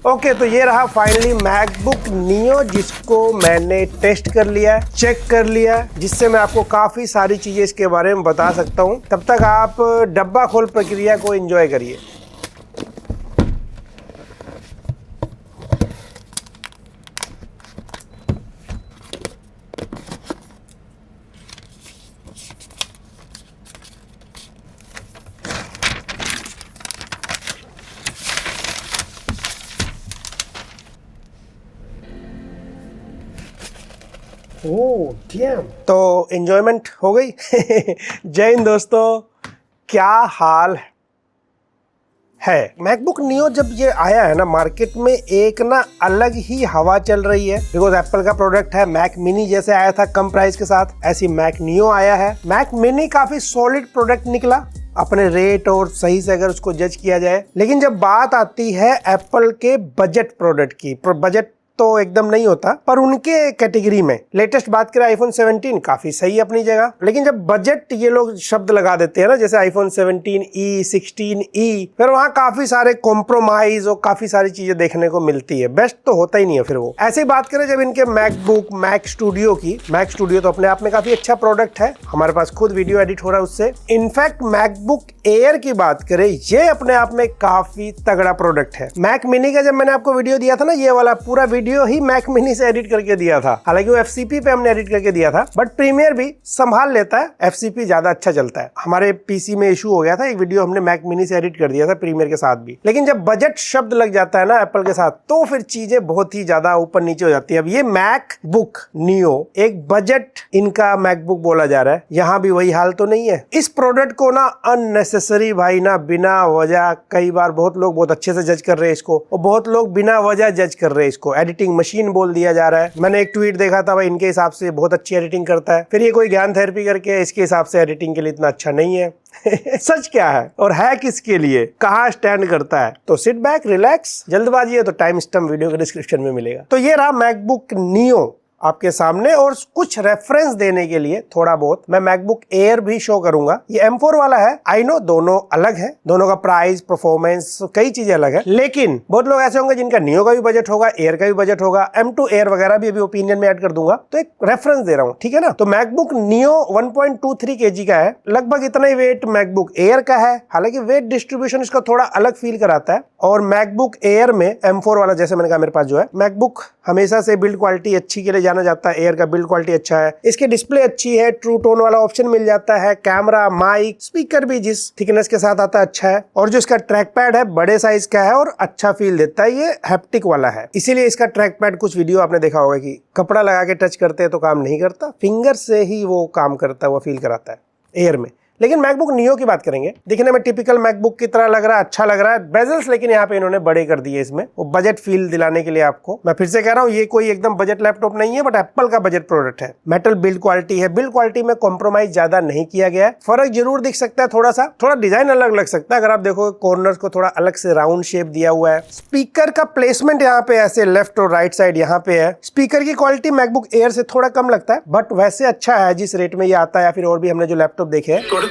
Okay, तो ये रहा फाइनली मैकबुक नियो, जिसको मैंने टेस्ट कर लिया, चेक कर लिया, जिससे मैं आपको काफ़ी सारी चीज़ें इसके बारे में बता सकता हूँ। तब तक आप डब्बा खोल प्रक्रिया को एंजॉय करिए। ओह डैम, तो एंजॉयमेंट हो गई। जय हिंद दोस्तों, क्या हाल है। मैकबुक नियो जब ये आया है ना मार्केट में, एक ना अलग ही हवा चल रही है। बिकॉज एप्पल का प्रोडक्ट है, मैक मिनी जैसे आया था कम प्राइस के साथ, ऐसी मैक नियो आया है। मैक मिनी काफी सॉलिड प्रोडक्ट निकला अपने रेट और सही से अगर उसको जज किया जाए। लेकिन जब बात आती है एप्पल के बजट प्रोडक्ट की, बजट तो एकदम नहीं होता, पर उनके कैटेगरी में लेटेस्ट बात करें आईफोन 17 काफी सही है अपनी जगह। लेकिन जब बजट ये लोग शब्द लगा देते हैं ना, जैसे आईफोन 17e 16e, फिर वहाँ काफी सारे कॉम्प्रोमाइज और काफी सारी चीजें देखने को मिलती है। बेस्ट तो होता ही नहीं है फिर वो। ऐसी बात करें जब इनके मैकबुक मैक स्टूडियो की, मैक स्टूडियो तो अपने आप में काफी अच्छा प्रोडक्ट है, हमारे पास खुद वीडियो एडिट हो रहा है उससे। इनफैक्ट मैकबुक एयर की बात करें, ये अपने आप में काफी तगड़ा प्रोडक्ट है। मैक मिनी का जब मैंने आपको वीडियो दिया था ना, ये वाला पूरा वीडियो ही मैक मिनी से एडिट करके दिया था। हालांकि वो एफसीपी पे हमने एडिट करके दिया था, बट प्रीमियर भी संभाल लेता है, एफसीपी ज्यादा अच्छा चलता है। हमारे पीसी में इशू हो गया था, एक वीडियो हमने मैक मिनी से एडिट कर दिया था प्रीमियर के साथ भी। लेकिन जब बजट शब्द लग जाता है ना एप्पल के साथ, तो फिर चीजें बहुत ही ज्यादा ऊपर नीचे हो जाती है। अब ये मैकबुक नियो एक बजट इनका मैकबुक बोला जा रहा है, यहाँ भी वही हाल तो नहीं है। इस प्रोडक्ट को ना अननेसेसरी भाई ना बिना वजह, कई बार बहुत लोग बहुत अच्छे से जज कर रहे हैं इसको, और बहुत लोग बिना वजह जज कर रहे हैं इसको। एडिटिंग मशीन बोल दिया जा रहा है। मैंने एक ट्वीट देखा था भाई, इनके हिसाब से बहुत अच्छी एडिटिंग करता है, फिर ये कोई ज्ञान थेरेपी करके इसके हिसाब से एडिटिंग के लिए इतना अच्छा नहीं है। सच क्या है और है किसके लिए, कहाँ स्टैंड करता है? तो सिट बैक, रिलैक्स, जल्दबाजी है तो टाइम स्टैम्प वीडियो के डिस्क्रिप्शन में मिलेगा। तो ये रहा मैकबुक नियो आपके सामने, और कुछ रेफरेंस देने के लिए थोड़ा बहुत मैं मैकबुक एयर भी शो करूंगा। ये M4 वाला है, आई नो दोनों अलग है, दोनों का प्राइस, परफॉर्मेंस, कई चीजें अलग है। लेकिन बहुत लोग ऐसे होंगे जिनका नियो का भी बजट होगा, एयर का भी बजट होगा, M2 एयर वगैरह भी अभी ओपिनियन में ऐड कर दूंगा, तो एक रेफरेंस दे रहा हूँ, ठीक है ना। तो मैकबुक नियो 1.23 kg का है, लगभग इतना ही वेट मैकबुक एयर का है। हालांकि वेट डिस्ट्रीब्यूशन इसका थोड़ा अलग फील कराता है। और मैकबुक एयर में M4 वाला, जैसे मैंने कहा मेरे पास जो है, मैकबुक हमेशा से बिल्ड क्वालिटी अच्छी के लिए जाना जाता है। एयर का बिल्ड क्वालिटी अच्छा है, इसकी डिस्प्ले अच्छी है, ट्रू टोन वाला ऑप्शन मिल जाता है, कैमरा, माइक, स्पीकर भी जिस थिकनेस के साथ आता है अच्छा है, और जो इसका ट्रैक पैड है बड़े साइज का है और अच्छा फील देता है। ये हैप्टिक वाला है, इसीलिए इसका ट्रैक पैड, कुछ वीडियो आपने देखा होगा कि कपड़ा लगा के टच करते हैं तो काम नहीं करता, फिंगर से ही वो काम करता है, वो फील कराता है एयर में। लेकिन मैकबुक नियो की बात करेंगे, दिखने में टिपिकल मैकबुक की तरह लग रहा है, अच्छा लग रहा है। बेजल्स लेकिन यहाँ पे इन्होंने बड़े कर दिए इसमें, वो बजट फील दिलाने के लिए आपको। मैं फिर से कह रहा हूँ, ये कोई एकदम बजट लैपटॉप नहीं है, बट एप्पल का बजट प्रोडक्ट है। मेटल बिल्ड क्वालिटी है, बिल्ड क्वालिटी में कॉम्प्रोमाइज ज्यादा नहीं किया गया है। फर्क जरूर दिख सकता है, थोड़ा डिजाइन अलग लग सकता है। अगर आप देखो कॉर्नर को थोड़ा अलग से राउंड शेप दिया हुआ है। स्पीकर का प्लेसमेंट यहाँ पे ऐसे लेफ्ट और राइट साइड यहाँ पे है। स्पीकर की क्वालिटी मैकबुक एयर से थोड़ा कम लगता है, बट वैसे अच्छा है जिस रेट में ये आता है, या फिर और भी हमने जो लैपटॉप देखे हैं।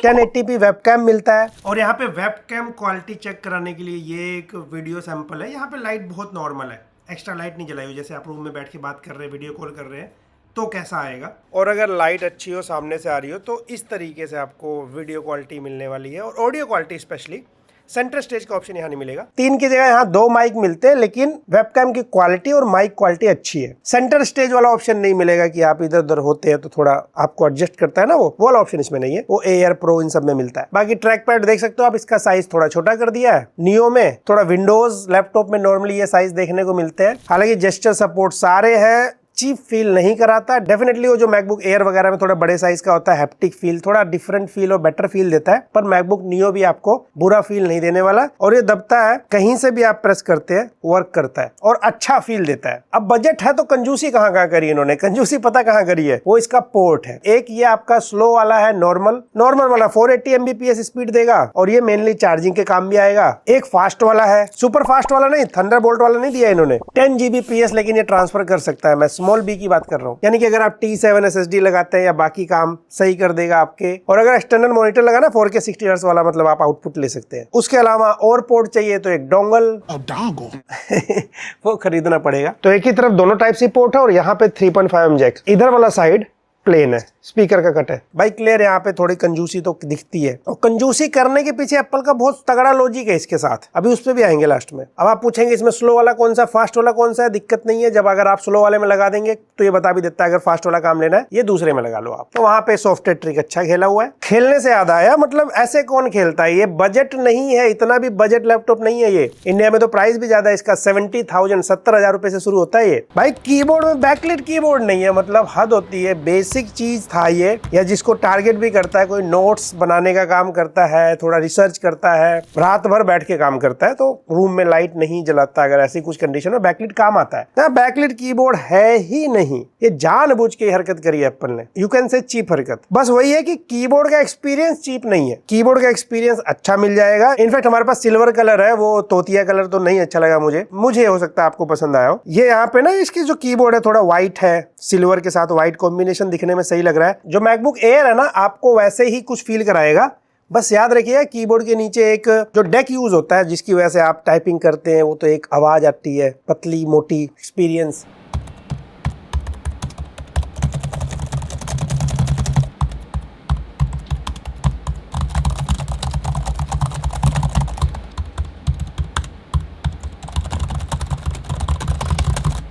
1080p वेबकैम मिलता है, और यहाँ पे वेबकैम क्वालिटी चेक कराने के लिए ये एक वीडियो सैंपल है। यहाँ पे लाइट बहुत नॉर्मल है, एक्स्ट्रा लाइट नहीं जलाई हुई। जैसे आप रूम में बैठ के बात कर रहे हैं, वीडियो कॉल कर रहे हैं, तो कैसा आएगा। और अगर लाइट अच्छी हो, सामने से आ रही हो, तो इस तरीके से आपको वीडियो क्वालिटी मिलने वाली है। और audio quality specially centre stage का ऑप्शन यहाँ नहीं मिलेगा। 3 की जगह यहाँ 2 माइक मिलते हैं, लेकिन वेबकैम की क्वालिटी और माइक क्वालिटी अच्छी है। सेंटर स्टेज वाला ऑप्शन नहीं मिलेगा कि आप इधर उधर होते हैं तो थोड़ा आपको एडजस्ट करता है ना, वो वाला ऑप्शन इसमें नहीं है। वो एयर प्रो इन सब में मिलता है। बाकी ट्रैक पैड देख सकते हो आप, इसका साइज थोड़ा छोटा कर दिया है नियो में। थोड़ा विंडोज लैपटॉप में नॉर्मली ये साइज देखने को मिलते हैं। हालांकि जेस्चर सपोर्ट सारे हैं, चीप फील नहीं कराता। डेफिनेटली वो जो मैकबुक एयर वगैरह में थोड़ा बड़े साइज का होता है, हैप्टिक फील, थोड़ा डिफरेंट फील और बेटर फील देता है। पर मैकबुक नियो भी आपको बुरा फील नहीं देने वाला, और ये दबता है, कहीं से भी आप प्रेस करते हैं वर्क करता है और अच्छा फील देता है। अब बजट है तो कंजूसी कहाँ करी इन्होंने, कंजूसी पता कहाँ करी है, वो इसका पोर्ट है। एक ये आपका स्लो वाला है, नॉर्मल वाला 480 Mbps स्पीड देगा, और ये मेनली चार्जिंग के काम भी आएगा। एक फास्ट वाला है, सुपर फास्ट वाला नहीं, थंडरबोल्ट वाला नहीं दिया इन्होंने, 10 Gbps, लेकिन ये ट्रांसफर कर सकता है। मैं स्मॉल बी की बात कर रहा हूँ, यानी कि अगर आप T7 SSD लगाते हैं या बाकी काम सही कर देगा आपके, और अगर एक्सटर्नल मॉनिटर लगाना 4K 60 हर्ट्ज वाला, मतलब आप आउटपुट ले सकते हैं। उसके अलावा और पोर्ट चाहिए तो एक डोंगल वो खरीदना पड़ेगा। तो एक ही तरफ दोनों टाइप से पोर्ट है और यहाँ पे 3.5mm जैक, इधर वाला साइड प्लेन है, स्पीकर का कट है। भाई क्लियर, यहाँ पे थोड़ी कंजूसी तो दिखती है, और कंजूसी करने के पीछे एप्पल का बहुत तगड़ा लॉजिक है इसके साथ, अभी उस पर भी आएंगे लास्ट में। अब आप पूछेंगे इसमें स्लो वाला कौन सा, फास्ट वाला कौन सा है? दिक्कत नहीं है, जब अगर आप स्लो वाले में लगा देंगे तो ये बता भी देता है अगर फास्ट वाला काम लेना है ये दूसरे में लगा लो आप। तो वहां पे सॉफ्टवेयर ट्रिक अच्छा खेला हुआ है। खेलने से याद आया, मतलब ऐसे कौन खेलता है, ये बजट नहीं है, इतना भी बजट लैपटॉप नहीं है ये। इंडिया में तो प्राइस भी ज्यादा है इसका, 70,000 70,000 रुपए से शुरू होता है ये। भाई कीबोर्ड में बैकलिट कीबोर्ड नहीं है, मतलब हद होती है। बेसिक चीज था ये, या जिसको टारगेट भी करता है, कोई नोट्स बनाने का काम करता है, थोड़ा रिसर्च करता है, रात भर बैठ के काम करता है, तो रूम में लाइट नहीं जलाता, अगर ऐसी कुछ कंडीशन में बैकलिट काम आता है ना। बैकलिट कीबोर्ड है ही नहीं, ये जानबूझ के हरकत करी है एप्पल ने, यू कैन से चीप हरकत। बस वही है कि कीबोर्ड का एक्सपीरियंस चीप नहीं है, कीबोर्ड का एक्सपीरियंस अच्छा मिल जाएगा। इनफैक्ट हमारे पास सिल्वर कलर है, वो तोतिया कलर तो नहीं अच्छा लगा मुझे हो सकता है आपको पसंद आया हो। ये यहाँ पे ना इसकी जो कीबोर्ड है थोड़ा व्हाइट है, सिल्वर के साथ व्हाइट कॉम्बिनेशन दिखने में सही लग रहा है। जो मैकबुक एयर है ना, आपको वैसे ही कुछ फील कराएगा। बस याद रखिए कीबोर्ड के नीचे एक जो डेक यूज होता है जिसकी वजह से आप टाइपिंग करते हैं, वो तो एक आवाज आती है पतली मोटी, एक्सपीरियंस।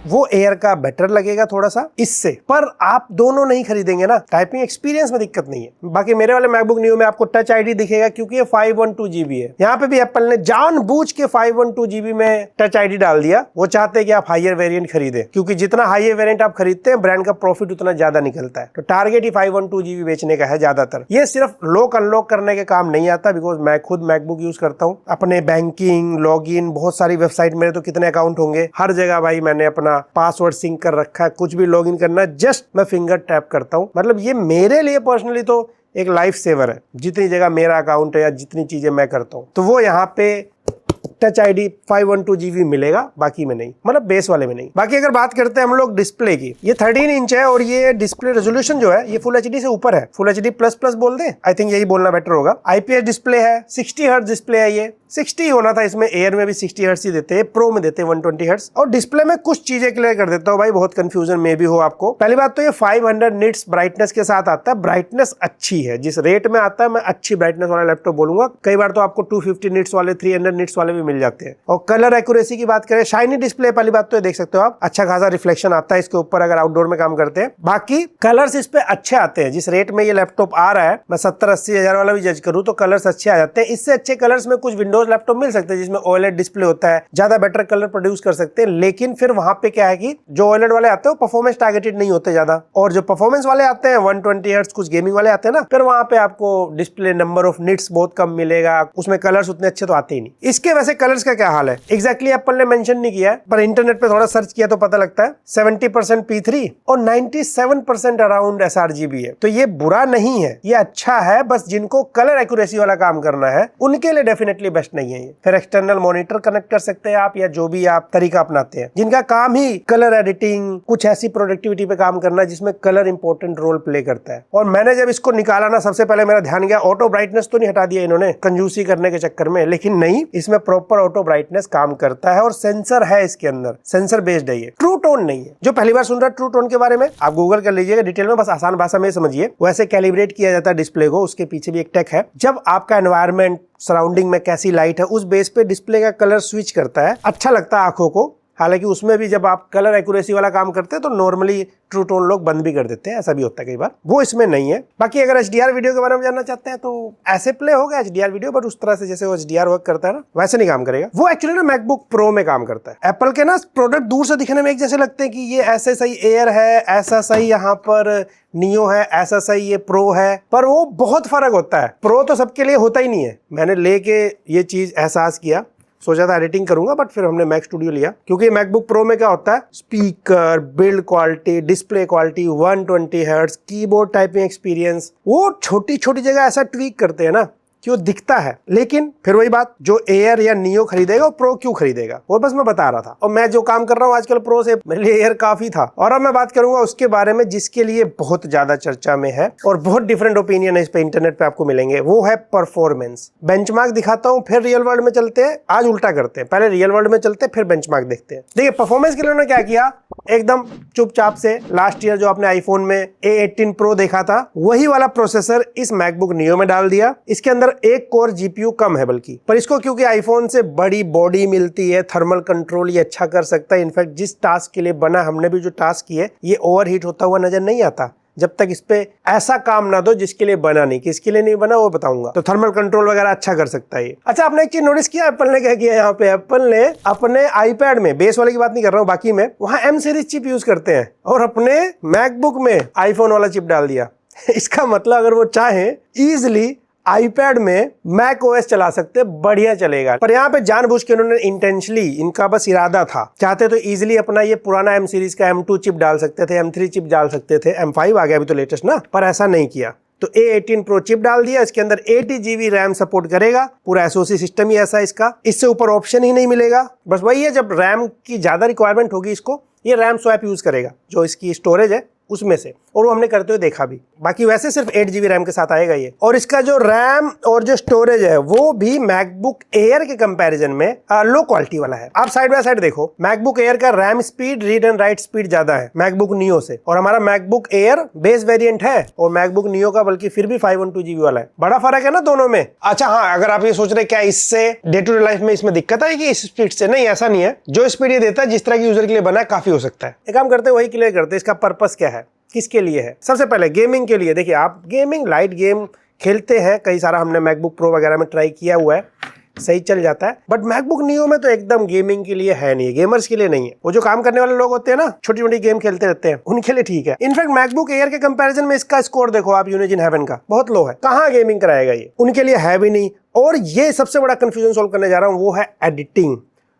वो एयर का बेटर लगेगा थोड़ा सा इससे, पर आप दोनों नहीं खरीदेंगे ना, टाइपिंग एक्सपीरियंस में दिक्कत नहीं है। बाकी मेरे वाले मैकबुक न्यू में आपको टच आईडी दिखेगा क्योंकि ये 512GB है। यहाँ पे भी एप्पल ने जानबूझ के 512GB में टच आईडी डाल दिया। वो चाहते हैं कि आप हायर वेरिएंट खरीदें, क्योंकि जितना हायर वेरिएंट आप खरीदते हैं ब्रांड का प्रॉफिट उतना ज्यादा निकलता है। तो टारगेट ही 512GB बेचने का है ज्यादातर। ये सिर्फ लॉक अनलॉक करने के काम नहीं आता, बिकॉज मैं खुद मैकबुक यूज करता हूँ। अपने बैंकिंग, लॉग इन, बहुत सारी वेबसाइट, मेरे तो कितने अकाउंट होंगे, हर जगह भाई मैंने अपना पासवर्ड सिंक कर रखा है। कुछ भी लॉगिन करना जस्ट मैं फिंगर टैप करता हूं। मतलब ये मेरे लिए पर्सनली तो एक लाइफ सेवर है, जितनी जगह मेरा अकाउंट है या जितनी चीजें मैं करता हूं। तो वो यहाँ पे टच आईडी 512GB मिलेगा, बाकी में नहीं, मतलब बेस वाले में नहीं। बाकी अगर बात करते हैं हम लोग डिस्प्ले की, ये 13 इंच है और ये डिस्प्ले रेजोल्यूशन जो है ये फुल एचडी से ऊपर है। फुल एचडी प्लस प्लस बोल दे, आई थिंक यही बोलना बेटर होगा। IPS डिस्प्ले है, 60 हर्ट्ज डिस्प्ले है। ये 60 होना था, इसमें एयर में भी 60 हर्ट्ज ही देते हैं, प्रो में देते हैं 120 हर्ट्ज। और डिस्प्ले में कुछ चीजें क्लियर कर देता हूँ भाई, बहुत कंफ्यूजन में भी हो आपको। पहली बात तो ये 500 निट्स ब्राइटनेस के साथ आता है। ब्राइटनेस अच्छी है, जिस रेट में आता है मैं अच्छी ब्राइटनेस वाला लैपटॉप बोलूंगा। कई बार तो आपको 250 निट्स वाले, 300 निट्स वाले भी मिल जाते हैं। और कलर एक्यूरेसी की बात करें, शाइनी डिस्प्ले, पहली बात तो ये देख सकते हो आप, अच्छा खासा रिफ्लेक्शन आता है इसके ऊपर अगर आउटडोर में काम करते हैं। बाकी कलर्स इस पे अच्छे आते हैं। जिस रेट में ये लैपटॉप आ रहा है, मैं 70-80 हजार वाला भी जज करूं तो कलर्स अच्छे आ जाते हैं। इससे अच्छे कलर्स में कुछ विंडोज लैपटॉप मिल सकते हैं जिसमें OLED डिस्प्ले होता है, ज्यादा बेटर कलर प्रोड्यूस कर सकते हैं। लेकिन फिर वहां पे क्या है कि जो OLED वाले आते हैं वो परफॉर्मेंस टारगेटेड नहीं होते ज्यादा, और जो परफॉर्मेंस वाले आते हैं 120 हर्ट्ज, कुछ गेमिंग वाले आते हैं ना, फिर वहां पे आपको डिस्प्ले नंबर ऑफ निट्स बहुत कम मिलेगा, उसमें कलर्स उतने अच्छे तो आते ही नहीं। इसके वैसे कलर्स का क्या हाल है एग्जैक्टली एप्पल ने मेंशन नहीं किया है, पर इंटरनेट पे थोड़ा सर्च किया तो पता लगता है 70% P3 और 97% अराउंड sRGB है। तो ये बुरा नहीं है, ये अच्छा है। बस जिनको कलर एक्यूरेसी वाला काम करना है उनके लिए डेफिनेटली बेस्ट नहीं है ये। फिर एक्सटर्नल मॉनिटर कनेक्ट कर सकते हैं आप, या जो भी आप तरीका अपनाते हैं। जिनका काम ही कलर एडिटिंग, कुछ ऐसी प्रोडक्टिविटी पे काम करना जिसमें कलर इंपॉर्टेंट रोल प्ले करता है। और मैंने जब इसको निकाला ना, सबसे पहले मेरा ध्यान गया, ऑटो ब्राइटनेस तो नहीं हटा दिया इन्होंने कंजूसी करने के चक्कर में, लेकिन नहीं, इसमें प्रॉपर ऑटो ब्राइटनेस काम करता है और सेंसर है इसके अंदर, सेंसर बेस्ड है ये, ट्रू टोन नहीं है। जो पहली बार सुन रहा है ट्रू टोन के बारे में, आप गूगल कर लीजिएगा डिटेल में, बस आसान भाषा में समझिए। वैसे कैलिब्रेट किया जाता है डिस्प्ले को, उसके पीछे भी एक टेक है। जब आपका एनवायरनमेंट, सराउंडिंग में कैसी लाइट है, उस बेस पे डिस्प्ले का कलर स्विच करता है, अच्छा लगता है आंखों को। हालांकि उसमें भी जब आप कलर एक्यूरेसी वाला काम करते हैं तो नॉर्मली ट्रू टोन लोग बंद भी कर देते हैं, ऐसा भी होता है कई बार, वो इसमें नहीं है। बाकी अगर HDR वीडियो के बारे में जानना चाहते हैं तो ऐसे प्ले होगा HDR वीडियो, बट उस तरह से जैसे वो HDR वर्क करता है ना, वैसे नहीं काम करेगा। वो एक्चुअली ना मैकबुक प्रो में काम करता है। एप्पल के ना प्रोडक्ट दूर से दिखने में एक जैसे लगते हैं कि ये ऐसे सही एयर है, ऐसा सही यहाँ पर नियो है, ऐसा सही ये प्रो है, पर वो बहुत फर्क होता है। प्रो तो सबके लिए होता ही नहीं है। मैंने लेके ये चीज एहसास किया, सोचा था एडिटिंग करूंगा, बट फिर हमने मैक स्टूडियो लिया, क्योंकि मैकबुक प्रो में क्या होता है, speaker, build quality, display quality, 120 hertz, keyboard typing experience, वो छोटी छोटी जगह ऐसा ट्वीक करते हैं ना कि वो दिखता है, लेकिन फिर वही बात, जो एयर या नियो खरीदेगा वो प्रो क्यों खरीदेगा, वो बस मैं बता रहा था। और मैं जो काम कर रहा हूँ आजकल प्रो से, मेरे लिए एयर काफी था। और अब मैं बात करूंगा उसके बारे में जिसके लिए बहुत ज्यादा चर्चा में है और बहुत डिफरेंट ओपिनियन है इस पे, इंटरनेट पे आपको मिलेंगे। वो है परफॉर्मेंस। बेंचमार्क दिखाता हूँ, फिर रियल वर्ल्ड में चलते हैं। आज उल्टा करते हैं, पहले रियल वर्ल्ड में चलते हैं फिर बेंचमार्क देखते हैं। देखिए परफॉर्मेंस के लिए उन्होंने क्या किया, एकदम चुपचाप से लास्ट ईयर जो आपने आईफोन में A18 Pro देखा था वही वाला प्रोसेसर इस मैकबुक नियो में डाल दिया। इसके अंदर एक कोर जीपीयू कम है बल्कि, पर इसको क्योंकि आईफोन से बड़ी बॉडी मिलती है, थर्मल कंट्रोल ये अच्छा कर सकता है। इनफैक्ट जिस टास्क के लिए बना, हमने भी जो टास्क किए, ये ओवरहीट होता हुआ नजर नहीं आता जब तक इस पे ऐसा काम ना दो जिसके लिए बना नहीं। किसके लिए नहीं बना वो बताऊंगा। तो थर्मल कंट्रोल वगैरह अच्छा कर सकता है ये। अच्छा, आपने एक चीज नोटिस किया एप्पल ने क्या किया यहाँ पे? एप्पल ने अपने आईपैड में, बेस वाले की बात नहीं कर रहा हूँ, बाकी में वहां M सीरीज चिप यूज करते हैं और अपने मैकबुक में आईफोन वाला चिप डाल दिया। इसका मतलब अगर वो चाहे इजिली आईपैड में मैक ओएस चला सकते, बढ़िया चलेगा। पर यहाँ पे जानबूझ के उन्होंने इंटेंशनली, इनका बस इरादा था, चाहते तो इजीली अपना ये पुराना M सीरीज का M2 चिप डाल सकते थे, M3 चिप डाल सकते थे, M5 आ गया अभी तो लेटेस्ट ना, पर ऐसा नहीं किया। तो A18 Pro चिप डाल दिया, इसके अंदर 80GB रैम सपोर्ट करेगा, पूरा SoC सिस्टम ही ऐसा इसका, इससे ऊपर ऑप्शन ही नहीं मिलेगा। बस वही है, जब रैम की ज्यादा रिक्वायरमेंट होगी इसको, ये रैम स्वैप यूज करेगा जो इसकी स्टोरेज है उसमें से, और वो हमने करते हुए देखा भी। बाकी वैसे सिर्फ 8GB रैम के साथ आएगा ये। और इसका जो रैम और जो स्टोरेज है वो भी मैकबुक एयर के कंपैरिजन में लो क्वालिटी वाला है। आप साइड बाय साइड देखो, मैकबुक एयर का RAM speed, read and right speed ज्यादा है मैकबुक नियो से, और हमारा मैकबुक एयर बेस वेरिएंट है और मैकबुक नियो का बल्कि फिर भी 512GB वाला है। बड़ा फर्क है ना दोनों में। अच्छा हाँ, अगर आप ये सोच रहे क्या इससे डे टू डे लाइफ में इसमें दिक्कत आएगी इस स्पीड से, नहीं ऐसा नहीं है। जो स्पीड ये देता है जिस तरह की यूजर के लिए बना है काफी हो सकता है। एक काम करते हैं, वही क्लियर करते हैं इसका पर्पस क्या है, किसके लिए है। सबसे पहले गेमिंग के लिए। देखिए आप गेमिंग, लाइट गेम खेलते हैं कई सारा, हमने मैकबुक प्रो वगैरह में ट्राई किया हुआ है, सही चल जाता है। बट मैकबुक नियो में तो एकदम गेमिंग के लिए है नहीं, गेमर्स के लिए नहीं है। वो जो काम करने वाले लोग होते हैं ना, छोटी छोटी गेम खेलते रहते हैं, उनके लिए ठीक है। इनफैक्ट मैकबुक एयर के कंपैरिजन में इसका स्कोर देखो आप, यूनिजन हेवन का बहुत लो है, कहाँ गेमिंग कराएगा ये, उनके लिए है भी नहीं। और ये सबसे बड़ा कंफ्यूजन सोल्व करने जा रहा हूँ, वो है एडिटिंग।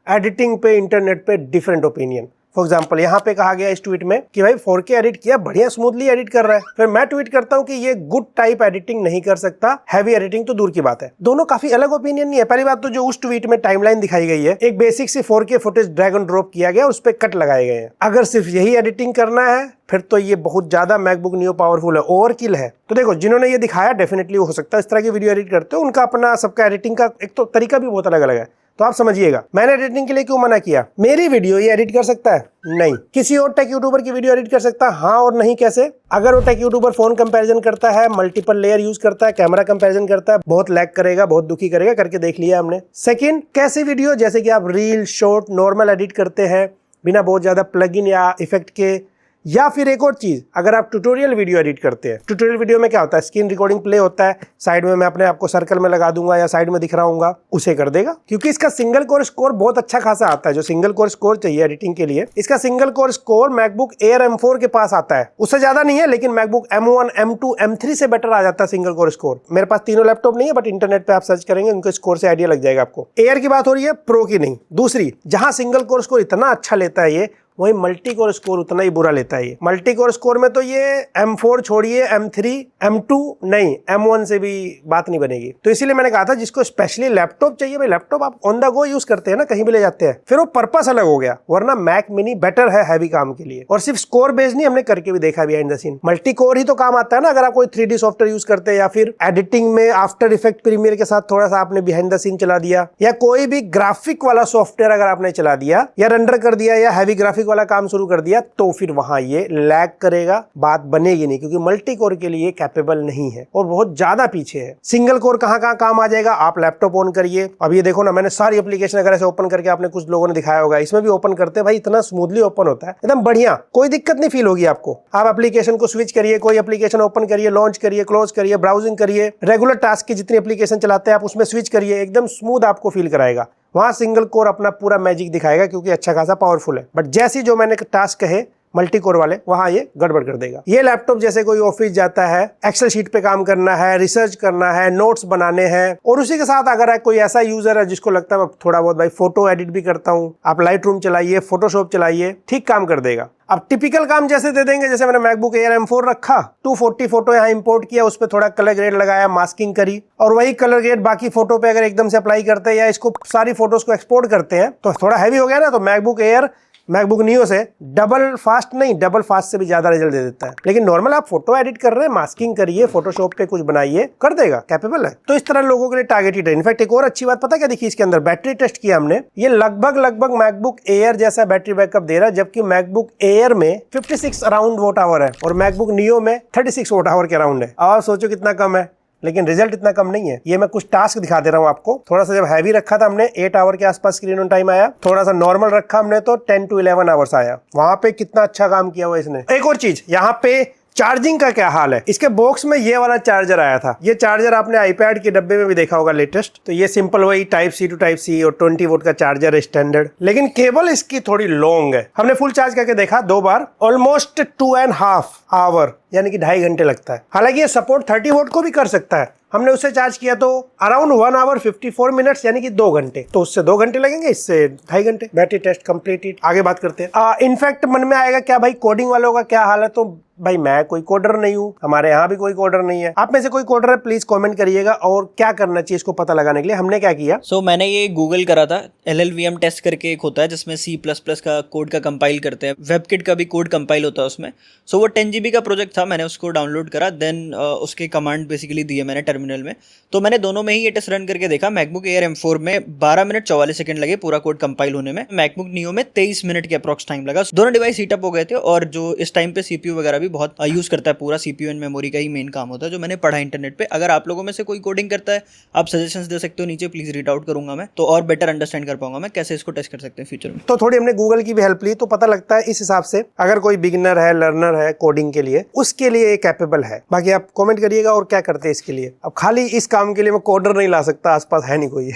एडिटिंग पे इंटरनेट पे डिफरेंट ओपिनियन। फॉर एग्जाम्पल यहाँ पे कहा गया इस ट्वीट में कि भाई 4K एडिट किया, बढ़िया स्मूथली एडिट कर रहा है। फिर मैं ट्वीट करता हूँ कि ये गुड टाइप एडिटिंग नहीं कर सकता, हैवी एडिटिंग तो दूर की बात है। दोनों काफी अलग ओपिनियन नहीं है। पहली बात तो जो उस ट्वीट में टाइमलाइन दिखाई गई है, एक बेसिक सी 4K footage drag and drop किया गया, उस पर कट लगाए गए हैं। अगर सिर्फ यही एडिटिंग करना है फिर तो ये बहुत ज्यादा मैकबुक नियो पावरफुल है, ओवरकिल है। तो देखो जिन्होंने ये दिखाया डेफिनेटली हो सकता है इस तरह की वीडियो एडिट करते हो, उनका अपना सबका एडिटिंग का एक तो तरीका भी बहुत अलग अलग है। तो आप समझिएगा मैंने एडिटिंग के लिए क्यों मना किया। मेरी वीडियो ये एडिट कर सकता है? नहीं। किसी और टेक यूट्यूबर की वीडियो एडिट कर सकता है? हाँ और नहीं कैसे? अगर वो टेक यूट्यूबर फोन कंपैरिजन करता है, मल्टीपल लेयर यूज करता है, कैमरा कंपैरिजन करता है, बहुत लैग करेगा, बहुत दुखी करेगा, करके देख लिया हमने। सेकंड, कैसी वीडियो, जैसे कि आप रील, शॉर्ट, नॉर्मल एडिट करते हैं बिना बहुत ज्यादा प्लगइन या इफेक्ट के, या फिर एक और चीज, अगर आप ट्यूटोरियल वीडियो एडिट करते हैं। ट्यूटोरियल वीडियो में क्या होता है, स्क्रीन रिकॉर्डिंग प्ले होता है, साइड में मैं अपने आपको सर्कल में लगा दूंगा या साइड में दिख रहा हूँ, उसे कर देगा। क्योंकि इसका सिंगल कोर स्कोर बहुत अच्छा खासा आता है, जो सिंगल कोर स्कोर चाहिए एडिटिंग के लिए, इसका single core score MacBook air M4 के पास आता है। उससे ज्यादा नहीं है, लेकिन मैकबुक M1, M2, M3 से बेटर आ जाता है सिंगल कोर स्कोर। मेरे पास तीनों लैपटॉप नहीं है, बट इंटरनेट पे आप सर्च करेंगे उनके स्कोर से आइडिया लग जाएगा आपको। एयर की बात हो रही है, प्रो की नहीं। दूसरी, जहां सिंगल कोर स्कोर इतना अच्छा लेता है ये, वही मल्टी कोर स्कोर उतना ही बुरा लेता है ये। मल्टी कोर स्कोर में तो ये M4 छोड़िए, M3, M2 नहीं, M1 से भी बात नहीं बनेगी। तो इसीलिए मैंने कहा था जिसको स्पेशली लैपटॉप चाहिए, भाई लैपटॉप आप ऑन द गो यूज करते हैं ना, कहीं भी ले जाते हैं, फिर वो पर्पस अलग हो गया। वरना मैक मिनी बेटर है हैवी काम के लिए। और सिर्फ स्कोर बेस्ड नहीं, हमने करके भी देखा behind the scene, multi core ही तो काम आता है ना। अगर आप कोई 3D सॉफ्टवेयर यूज करते हैं, या फिर एडिटिंग में आफ्टर इफेक्ट प्रीमियर के साथ थोड़ा सा आपने बिहाइंड द सीन चला दिया, या कोई भी ग्राफिक वाला सॉफ्टवेयर अगर आपने चला दिया या रेंडर कर दिया या हैवी ग्राफिक वाला काम शुरू कर दिया, तो फिर वहां ये लैग करेगा, बात बनेगी नहीं, क्योंकि मल्टी कोर के लिए कैपेबल नहीं है और बहुत ज्यादा पीछे है। सिंगल कोर कहां कहां काम आ जाएगा, आप लैपटॉप ऑन करिए, अब ये देखो ना, मैंने सारी एप्लीकेशन अगर ऐसे ओपन करके, आपने कुछ लोगों ने दिखाया होगा, इसमें भी ओपन करते हैं भाई, इतना स्मूथली ओपन होता है, एकदम बढ़िया, कोई दिक्कत नहीं फील होगी आपको। आप एप्लीकेशन को स्विच करिए, कोई एप्लीकेशन ओपन करिए, लॉन्च करिए, क्लोज करिए, ब्राउजिंग करिए, रेगुलर टास्क की जितनी एप्लीकेशन चलाते हैं आप उसमें स्विच करिए, एकदम स्मूथ आपको फील कराएगा। वहां सिंगल कोर अपना पूरा मैजिक दिखाएगा, क्योंकि अच्छा खासा पावरफुल है। बट जैसी जो मैंने टास्क कहे मल्टी कोर वाले, वहां ये गड़बड़ कर देगा। ये लैपटॉप जैसे कोई ऑफिस जाता है, एक्सेल शीट पे काम करना है, रिसर्च करना है, नोट्स बनाने हैं, और उसी के साथ अगर कोई ऐसा यूजर है जिसको लगता है मैं थोड़ा बहुत भाई फोटो एडिट भी करता हूं, आप लाइट रूम चलाइए, फोटोशॉप चलाइए, ठीक काम कर देगा। अब टिपिकल काम जैसे दे देंगे, जैसे मैंने मैकबुक एयर M4 रखा, 240 फोटो यहाँ इंपोर्ट किया, उस पर थोड़ा कलर ग्रेड लगाया, मास्किंग करी, और वही कलर ग्रेड बाकी फोटो पे अगर एकदम से अप्लाई करते हैं या इसको सारी फोटोज को एक्सपोर्ट करते हैं तो थोड़ा हैवी हो गया ना। तो मैकबुक एयर मैकबुक नियो से डबल फास्ट नहीं, डबल फास्ट से भी ज्यादा रिजल्ट दे देता है। लेकिन नॉर्मल आप फोटो एडिट कर रहे हैं, मास्किंग करिए, फोटोशॉप पे कुछ बनाइए, कर देगा, कैपेबल है। तो इस तरह लोगों के लिए टारगेटेड है। इनफैक्ट एक और अच्छी बात पता क्या दिखी इसके अंदर, बैटरी टेस्ट किया हमने, ये लगभग मैकबुक एयर जैसा बैटरी बैकअप दे रहा है, जबकि मैकबुक एयर में 56 अराउंड वोट आवर है और मैकबुक नियो में 36 वोट आवर के अराउंड है। अब सोचो कितना कम है, लेकिन रिजल्ट इतना कम नहीं है। ये मैं कुछ टास्क दिखा दे रहा हूँ आपको। थोड़ा सा जब हैवी रखा था हमने 8 आवर के आसपास स्क्रीन ऑन टाइम आया, थोड़ा सा नॉर्मल रखा हमने तो 10 to 11 आवर्स आया। वहां पे कितना अच्छा काम किया हुआ इसने। एक और चीज, यहाँ पे चार्जिंग का क्या हाल है। इसके बॉक्स में ये वाला चार्जर आया था, ये चार्जर आपने आईपैड के डब्बे में भी देखा होगा लेटेस्ट। तो ये सिंपल वही type C to type C और 20 वोल्ट का चार्जर है स्टैंडर्ड, लेकिन केबल इसकी थोड़ी लॉन्ग है। हमने फुल चार्ज करके देखा 2 बार, ऑलमोस्ट 2.5 आवर यानी कि 2.5 घंटे लगता है। हालांकि ये सपोर्ट 30 वोल्ट को भी कर सकता है। हमने उससे चार्ज किया तो अराउंड 1 आवर 54 मिनट्स यानी कि 2 घंटे। तो उससे 2 घंटे लगेंगे, इससे 2.5 घंटे। बैटरी टेस्ट कंप्लीटेड, आगे बात करते हैं। इनफैक्ट मन में आएगा क्या भाई कोडिंग वालों का क्या हाल है, तो भाई मैं कोई कोडर नहीं हूँ, हमारे यहाँ भी कोई कोडर नहीं है। आप में से कोई कोडर है प्लीज कमेंट करिएगा, और क्या करना चाहिए इसको पता लगाने के लिए। हमने क्या किया, मैंने ये गूगल करा था, LLVM टेस्ट करके एक होता है जिसमें C++ का कोड का कंपाइल करते हैं, वेबकिट का भी कोड कंपाइल होता है उसमें। वो 10 GB का प्रोजेक्ट था, मैंने उसको डाउनलोड करा, देन उसके कमांड बेसिकली दिए मैंने टर्मिनल में। तो मैंने दोनों में ही ये टेस्ट रन करके देखा। मैकबुक एयर M4 में 12 मिनट 44 सेकंड लगे पूरा कोड कंपाइल होने में, मैकबुक नियो में 23 मिनट के अप्रॉक्स टाइम लगा। दोनों डिवाइस हीटअप हो गए थे, और जो इस टाइम पे CPU वगैरह भी बहुत यूज करता है, पूरा CPU एंड मेमोरी का ही मेन काम होता है, जो मैंने पढ़ा इंटरनेट पे। अगर आप लोगों में से कोई कोडिंग करता है, आप सजेशंस दे सकते हो नीचे, प्लीज रीड आउट करूंगा मैं, तो और बेटर अंडरस्टैंड कर पाऊंगा मैं कैसे इसको टेस्ट कर सकते हैं फ्यूचर में। तो थोड़ी हमने गूगल की भी हेल्प ली, तो पता लगता है इस हिसाब से अगर कोई बिगिनर है, लर्नर है कोडिंग के लिए, उसके लिए ये कैपेबल है। बाकी आप कमेंट करिएगा और क्या करते हैं इसके लिए। अब खाली इस काम के लिए मैं कोडर नहीं ला सकता, आसपास है नहीं कोई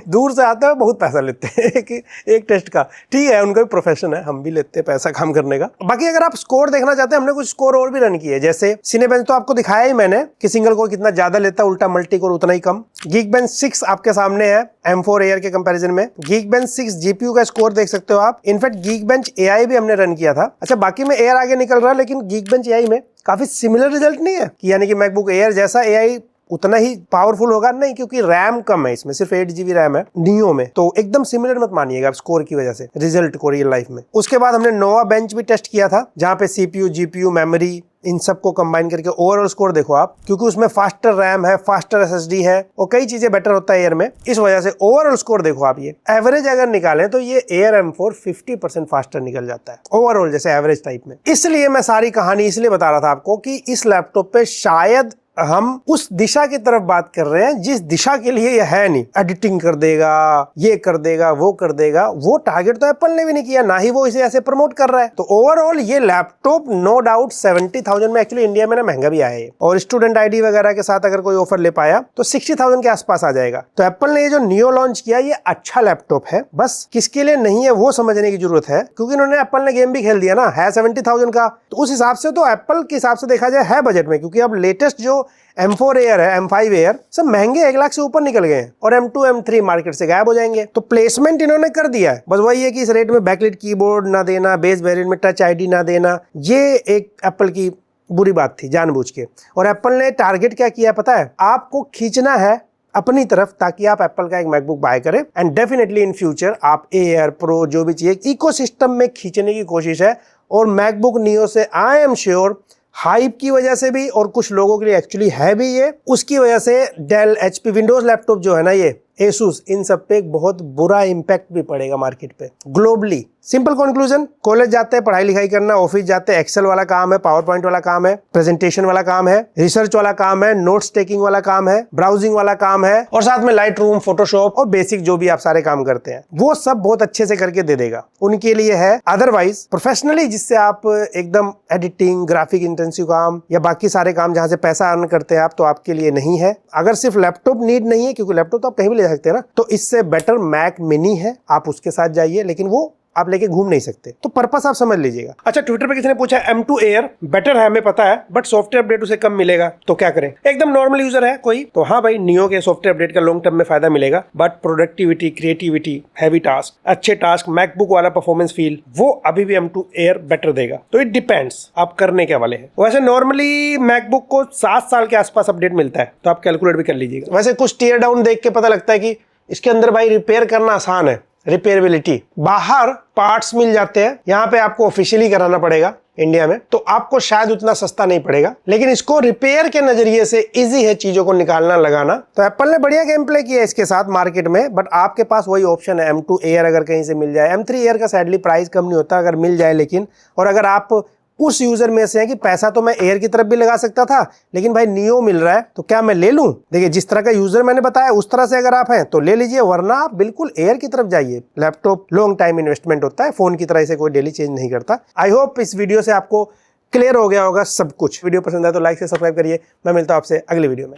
दूर से आता है, बहुत पैसा लेते हैं एक टेस्ट का। ठीक है, उनका भी प्रोफेशन है, हम भी लेते हैं पैसा काम करने का। बाकी अगर आप स्कोर देखना चाहते हैं, हमने कुछ स्कोर और भी रन किए, जैसे सिनेबेंच तो आपको दिखाया ही मैंने कि सिंगल कोर कितना ज्यादा लेता है, उल्टा मल्टी कोर उतना ही कम। Geekbench 6 आपके सामने है M4 एयर के कंपैरिजन में। Geekbench 6 GPU का स्कोर देख सकते हो आप। इनफैक्ट Geekbench AI भी हमने रन किया था। अच्छा, बाकी में एयर आगे निकल रहा है, लेकिन Geekbench AI में काफी सिमिलर रिजल्ट नहीं है कि यानी कि मैकबुक एयर जैसा AI उतना ही पावरफुल होगा, नहीं, क्योंकि रैम कम है इसमें, सिर्फ 8 GB रैम है नियो में। तो एकदम सिमिलर मत मानिएगा आप स्कोर की वजह से, रिजल्ट को रियल लाइफ में। उसके बाद हमने नोवा बेंच भी टेस्ट किया था, जहां पे CPU, GPU, मेमोरी इन सबको कंबाइन करके ओवरऑल स्कोर देखो आप, क्योंकि उसमें फास्टर रैम है, फास्टर SSD है और कई चीजें बेटर होता है एयर में। इस वजह से ओवरऑल स्कोर देखो आप, ये एवरेज अगर निकालें तो ये एयर M4 50% फास्टर निकल जाता है ओवरऑल, जैसे एवरेज टाइप में। इसलिए मैं सारी कहानी इसलिए बता रहा था आपको कि इस लैपटॉप पे शायद हम उस दिशा की तरफ बात कर रहे हैं जिस दिशा के लिए ये है नहीं। एडिटिंग कर देगा, ये कर देगा, वो कर देगा, वो टारगेट तो एप्पल ने भी नहीं किया, ना ही वो इसे ऐसे प्रमोट कर रहा है। तो ओवरऑल ये लैपटॉप नो डाउट 70,000 में, एक्चुअली इंडिया में ना महंगा भी आया है, और स्टूडेंट ID वगैरह के साथ अगर कोई ऑफर ले पाया तो 60,000 के आसपास आ जाएगा। तो एप्पल ने ये जो नियो लॉन्च किया, ये अच्छा लैपटॉप है, बस किसके लिए नहीं है वो समझने की जरूरत है, क्योंकि इन्होंने एप्पल ने गेम भी खेल दिया ना, है 70,000 का। तो उस हिसाब से तो एप्पल के हिसाब से देखा जाए है बजट में, क्योंकि अब लेटेस्ट जो M4 एयर है, M5 एयर, सब महंगे 1 लाख से ऊपर निकल गए हैं, और M2 M3 मार्केट से गायब हो जाएंगे। तो प्लेसमेंट इन्होंने कर दिया है, बस वही है कि इस रेट में बैकलिट कीबोर्ड ना देना, बेस वेरिएंट में टच ID ना देना, ये एक एप्पल की बुरी बात थी जानबूझ के। और एप्पल ने टारगेट क्या किया पता है, आपको खींचना है अपनी तरफ, ताकि आप एप्पल का एक मैकबुक बाय करें, एंड डेफिनेटली इन फ्यूचर आप एयर प्रो जो भी चाहिए इकोसिस्टम में खींचने की कोशिश है। और मैकबुक नियो से आई एम श्योर हाइप की वजह से भी, और कुछ लोगों के लिए एक्चुअली है भी ये, उसकी वजह से डेल, HP, विंडोज लैपटॉप जो है ना, ये Asus, इन सब पे एक बहुत बुरा इंपैक्ट भी पड़ेगा मार्केट पे ग्लोबली। सिंपल कंक्लूजन, कॉलेज जाते हैं पढ़ाई लिखाई करना, ऑफिस जाते हैं एक्सेल वाला काम है, पावर पॉइंट वाला काम है, प्रेजेंटेशन वाला काम है, रिसर्च वाला काम है, नोट्स टेकिंग वाला काम है, ब्राउजिंग वाला काम है, और साथ में लाइट रूम, फोटोशॉप और बेसिक जो भी आप सारे काम करते हैं, वो सब बहुत अच्छे से करके दे देगा, उनके लिए है। अदरवाइज प्रोफेशनली जिससे आप एकदम एडिटिंग, ग्राफिक इंटेंसिव काम या बाकी सारे काम जहां से पैसा अर्न करते हैं आप, तो आपके लिए नहीं है। अगर सिर्फ लैपटॉप नीड नहीं है, क्योंकि लैपटॉप तो आप कहीं भी ले सकते हैं ना, तो इससे बेटर मैक मिनी है, आप उसके साथ जाइए, लेकिन वो आप लेके घूम नहीं सकते। तो पर्पस आप समझ लीजिएगा। अच्छा, ट्विटर पे किसी ने पूछा M2 Air बेटर है, हमें पता है, बट सॉफ्टवेयर अपडेट उसे कम मिलेगा, तो क्या करें? एकदम नॉर्मल यूजर है कोई, तो हाँ भाई, नियो के सॉफ्टवेयर अपडेट का लॉन्ग टर्म में फायदा मिलेगा, but productivity, creativity, heavy task, अच्छे टास्क, मैकबुक वाला परफॉर्मेंस फील, वो अभी भी M2 Air बेटर देगा। तो इट डिपेंड्स आप करने के वाले हैं। वैसे नॉर्मली मैकबुक को 7 साल के आसपास अपडेट मिलता है, तो आप कैलकुलेट भी कर लीजिएगा। वैसे कुछ टीयर डाउन देख के पता लगता है कि इसके अंदर भाई रिपेयर करना आसान है, रिपेयरेबिलिटी, बाहर पार्ट्स मिल जाते हैं, यहाँ पे आपको ऑफिशियली कराना पड़ेगा इंडिया में, तो आपको शायद उतना सस्ता नहीं पड़ेगा, लेकिन इसको रिपेयर के नजरिए से इजी है चीजों को निकालना लगाना। तो एप्पल ने बढ़िया गेम प्ले किया इसके साथ मार्केट में, बट आपके पास वही ऑप्शन है M2 Air अगर कहीं से मिल जाए। M3 Air का सैडली प्राइस कम नहीं होता अगर मिल जाए, लेकिन और अगर आप उस यूजर में से है कि पैसा तो मैं एयर की तरफ भी लगा सकता था, लेकिन भाई नियो मिल रहा है तो क्या मैं ले लूं? देखिए, जिस तरह का यूजर मैंने बताया उस तरह से अगर आप हैं तो ले लीजिए, वरना आप बिल्कुल एयर की तरफ जाइए। लैपटॉप लॉन्ग टाइम इन्वेस्टमेंट होता है, फोन की तरह इसे कोई डेली चेंज नहीं करता। आई होप इस वीडियो से आपको क्लियर हो गया होगा सब कुछ। वीडियो पसंद आए तो लाइक से सब्सक्राइब करिए। मैं मिलता हूं आपसे अगली वीडियो में।